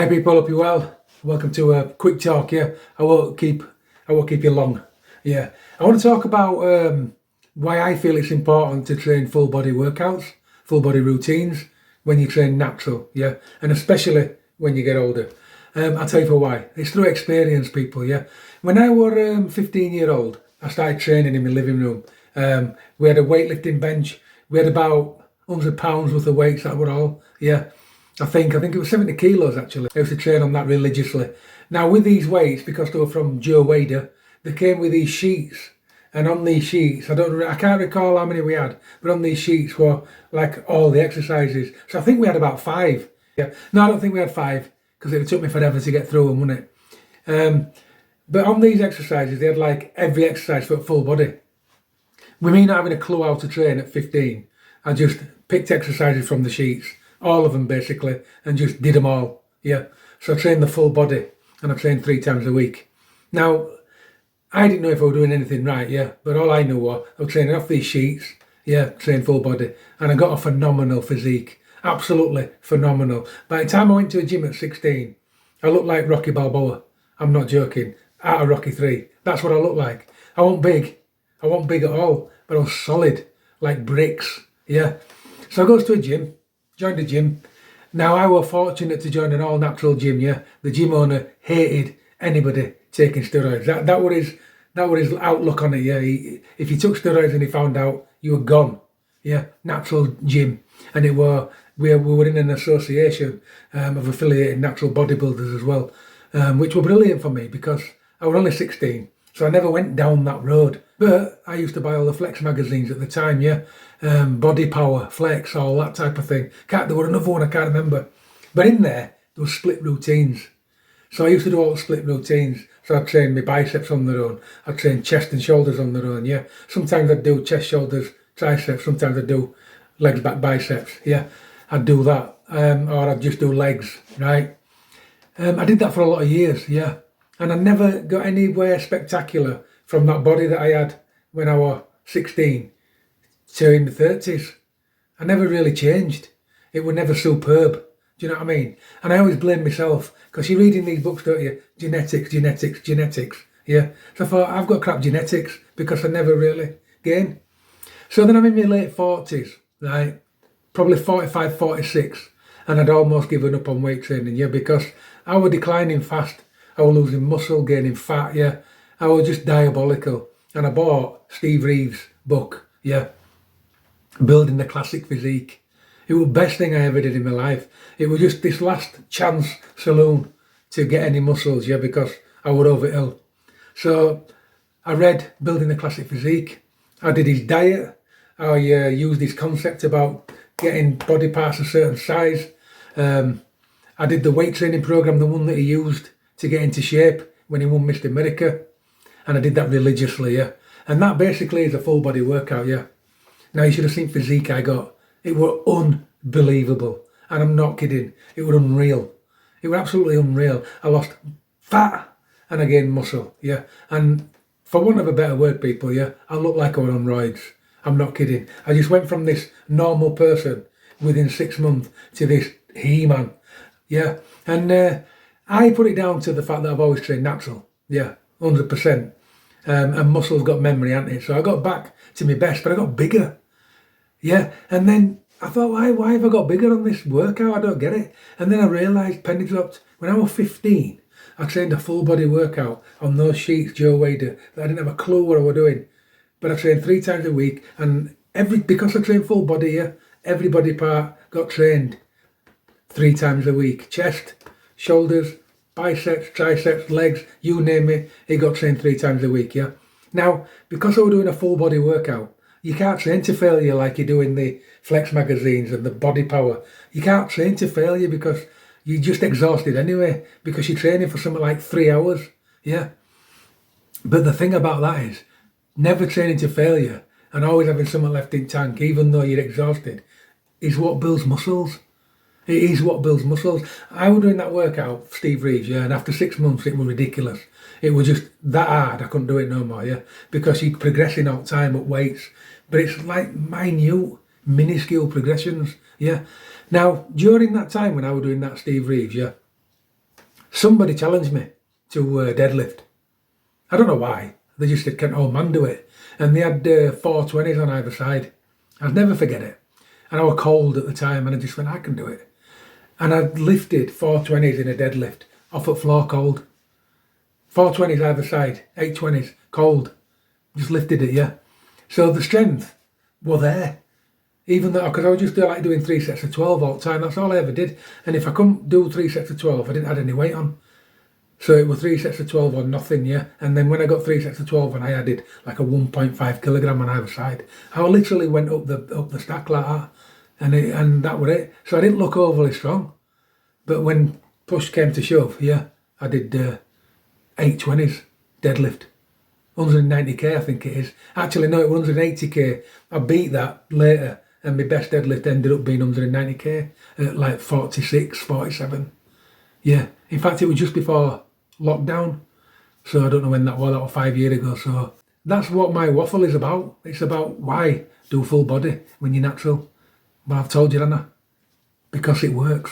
Hi people, hope you're well. Welcome to a quick talk. Yeah, I won't keep you long. Yeah, I want to talk about why I feel it's important to train full body workouts, full body routines when you train natural. Yeah, and especially when you get older. I'll tell you for why. It's through experience, people. Yeah, when I was 15-year-old, I started training in my living room. We had a weightlifting bench. We had about £100 worth of weights. That were all. Yeah. I think it was 70 kilos actually. I used to train on that religiously. Now with these weights, because they were from Joe Wader, they came with these sheets. And on these sheets, I can't recall how many we had, but on these sheets were like all the exercises. So I think we had about 5. Yeah. No, I don't think we had 5 because it took me forever to get through them, wouldn't it? But on these exercises, they had like every exercise for full body. With me not having a clue how to train at 15, I just picked exercises from the sheets. All of them basically, and just did them all. Yeah, so I trained the full body, and I trained 3 times a week. Now, I didn't know if I was doing anything right, yeah, but all I knew was I was training off these sheets, yeah, trained full body, and I got a phenomenal physique, absolutely phenomenal. By the time I went to a gym at 16, I looked like Rocky Balboa. I'm not joking. Out of Rocky 3, that's what I looked like. I wasn't big at all, but I was solid, like bricks, yeah. So I goes to a gym. Joined the gym. Now I was fortunate to join an all-natural gym. Yeah, the gym owner hated anybody taking steroids. That was his outlook on it. Yeah, if you took steroids and he found out, you were gone. Yeah, natural gym, and we were in an association of affiliated natural bodybuilders as well, which were brilliant for me because I was only 16. So I never went down that road. But I used to buy all the Flex magazines at the time, yeah. Body Power, Flex, all that type of thing. There were another one I can't remember. But in there were split routines. So I used to do all the split routines. So I'd train my biceps on their own. I'd train chest and shoulders on their own, yeah. Sometimes I'd do chest, shoulders, triceps. Sometimes I'd do legs, back, biceps, yeah. I'd do that. Or I'd just do legs, right. I did that for a lot of years, yeah. And I never got anywhere spectacular from that body that I had when I was 16 to in the 30s. I never really changed. It was never superb. Do you know what I mean? And I always blame myself because you're reading these books, don't you? Genetics. Yeah. So I thought, I've got crap genetics because I never really gained. So then I'm in my late 40s, right? Probably 45, 46. And I'd almost given up on weight training, yeah, because I was declining fast. I was losing muscle, gaining fat, yeah. I was just diabolical. And I bought Steve Reeves' book, yeah. Building the Classic Physique. It was the best thing I ever did in my life. It was just this last chance saloon to get any muscles, yeah, because I was over ill. So I read Building the Classic Physique. I did his diet. I used his concept about getting body parts a certain size. I did the weight training program, the one that he used to get into shape when he won Mr. America. And I did that religiously, yeah. And that basically is a full body workout, yeah. Now you should have seen physique I got. It were unbelievable. And I'm not kidding. It were unreal. It were absolutely unreal. I lost fat and I gained muscle, yeah. And for want of a better word, people, yeah, I look like I was on roids. I'm not kidding. I just went from this normal person within 6 months to this he-man, yeah. And I put it down to the fact that I've always trained natural, yeah, 100%. And muscle's got memory, hasn't it? So I got back to my best, but I got bigger, yeah. And then I thought, why have I got bigger on this workout? I don't get it. And then I realised, penny dropped, when I was 15, I trained a full body workout on those sheets, Joe Wader, that I didn't have a clue what I was doing. But I trained 3 times a week, and because I trained full body, yeah, every body part got trained 3 times a week. Chest, shoulders, biceps, triceps, legs, you name it, it got trained 3 times a week, yeah. Now, because I was doing a full body workout, you can't train to failure like you do in the Flex magazines and the Body Power. You can't train to failure because you're just exhausted anyway, because you're training for something like 3 hours, yeah. But the thing about that is, never training to failure and always having something left in tank, even though you're exhausted, is what builds muscles. It is what builds muscles. I was doing that workout, Steve Reeves, yeah, and after 6 months it was ridiculous. It was just that hard, I couldn't do it no more, yeah, because you're progressing all the time at weights, but it's like minute, minuscule progressions, yeah. Now, during that time when I was doing that Steve Reeves, yeah, Somebody challenged me to deadlift. I don't know why. They just said, "Can old man do it?" And they had 420s on either side. I'll never forget it. And I was cold at the time, and I just went, "I can do it." And I lifted 420s in a deadlift off at floor cold. 420s either side, 820s cold. Just lifted it, yeah. So the strength was there. Even though, because I was just doing 3 sets of 12 all the time. That's all I ever did. And if I couldn't do 3 sets of 12, I didn't add any weight on. So it was 3 sets of 12 or nothing, yeah. And then when I got 3 sets of 12 and I added like a 1.5 kilogram on either side, I literally went up the stack like that, and that was it. So I didn't look overly strong, but when push came to shove, yeah, I did 820s deadlift, 190k I think it is. Actually, no, it was 180k. I beat that later, and my best deadlift ended up being 190k at like 46, 47. Yeah, in fact, it was just before lockdown, so I don't know when that was 5 years ago. So that's what my waffle is about. It's about why do full body when you're natural. But I've told you, Anna, because it works.